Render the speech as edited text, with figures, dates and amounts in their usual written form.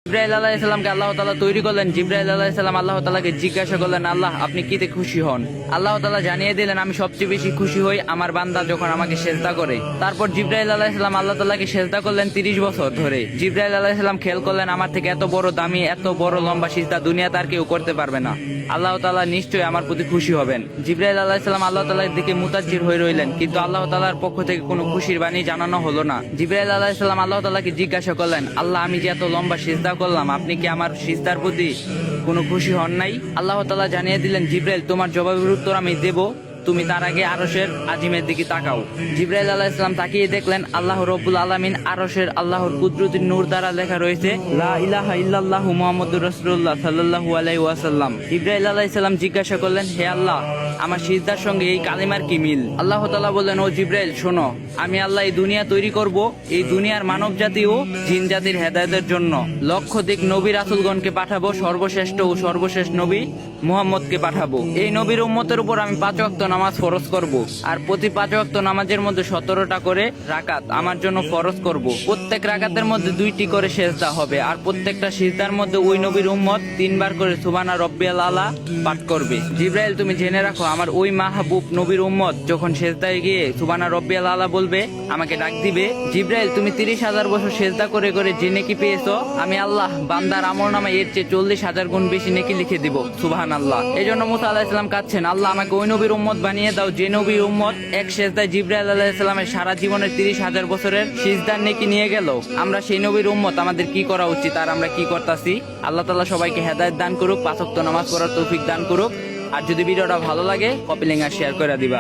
জিব্রাইল আলাইহিস সালামকে আল্লাহ তাআলা তৈরি করলেন। জিব্রাইল আলাইহিস সালাম আল্লাহ তাআলাকে জিজ্ঞাসা করলেন, আল্লাহ আপনি কিতে খুশি হন? আল্লাহ তাআলা জানিয়ে দিলেন, আমি সবচেয়ে বেশি খুশি হই আমার বান্দা যখন আমাকে সেজদা করে। তারপর জিব্রাইল আলাইহিস সালাম আল্লাহ তাআলাকে সেজদা করলেন 30 বছর ধরে। জিব্রাইল আলাইহিস সালাম খেয়াল করলেন, আমার থেকে এত বড় দামি এত বড় লম্বা সিজদা দুনিয়াতে আর কেউ করতে পারবে না। আল্লাহ তাআলা নিশ্চয়ই আমার প্রতি খুশি হবেন। জিব্রাইল আলাইহিস সালাম আল্লাহ তাআলার দিকে মুতাজ্জির হয়ে রইলেন, কিন্তু আল্লাহ তাআলার পক্ষ থেকে কোনো খুশির বাণী জানানো হলো না। জিব্রাইল আলাইহিস সালাম আল্লাহ তাআলাকে জিজ্ঞাসা করলেন, আল্লাহ আমি যে এত লম্বা সিজদা করলাম, আপনি কি আমার সিজদার প্রতি কোনো খুশি হন নাই? আল্লাহ তাআলা জানিয়ে দিলেন, জিব্রাইল তোমার জবাবের উত্তর আমি দেব, তুমি তার আগে আরশের আজিমের দিকে তাকাও। জিব্রাইল আলাইহিস সালাম তাকিয়ে দেখলেন আল্লাহ রাব্বুল আলামিন আরশের আল্লাহর কুদরতির নূর দ্বারা লেখা রয়েছে লা ইলাহা ইল্লাল্লাহু মুহাম্মাদুর রাসূলুল্লাহ সাল্লাল্লাহু আলাইহি ওয়াসাল্লাম। জিব্রাইল আলাইহিস সালাম জিজ্ঞাসা করলেন, হে আল্লাহ আমার সিজদার সঙ্গে এই কালিমার কি মিল? আল্লাহ তাআলা বললেন, ও জিব্রাইল শোনো, আমি আল্লাহ এই দুনিয়া তৈরি করব এই দুনিয়ার মানব জাতি ও জিন জাতির হেদায়েতের জন্য। লক্ষাধিক নবী রাসূলগণকে পাঠাবো, সর্বশ্রেষ্ঠ ও সর্বশেষ নবী মুহাম্মদকে পাঠাবো। এই নবীর উম্মতের উপর আমি 5 ওয়াক্ত নামাজ ফরজ করব, আর প্রতি 5 ওয়াক্ত নামাজের মধ্যে 17টা করে রাকাত আমার জন্য ফরজ করব। প্রত্যেক রাকাতের মধ্যে 2টি করে সিজদা হবে, আর প্রত্যেকটা সিজদার মধ্যে ওই নবীর উম্মত 3 বার করে সুবহানা রাব্বিয়াল আলা পাঠ করবে। জিব্রাইল তুমি জেনে রাখো, আমার ওই মাহবুব নবীর উম্মত যখন সিজদায় গিয়ে সুবহানা রাব্বিয়াল আলা বলবে আমাকে ডাক দিবে। জিব্রাইল তুমি 30,000 বছর সিজদা করে করে যে নেকি পেয়েছো, আমি আল্লাহ বান্দার আমলনামায় এর চেয়ে 40,000 গুণ বেশি নেকি লিখে দিব। সুবহানাল্লাহ। এই জন্য মুসা আলাইহিস সালাম কাঁদছেন, আল্লাহ আমাকে ওই নবীর উম্মত বানিয়ে দাও যে নবীর উম্মত এক সিজদায় জিব্রাইল আলাইহিস সালামের সারা জীবনের 30,000 বছরের সিজদার নেকি নিয়ে গেল। আমরা সেই নবীর উম্মত, আমাদের কি করা উচিত আর আমরা কি করতাছি? আল্লাহ তাআলা সবাইকে হেদায়েত দান করুক, 5 ওয়াক্ত নামাজ পড়ার তৌফিক দান করুক। আর যদি ভিডিওটা ভালো লাগে কপি লিংক আর শেয়ার করে দিবা।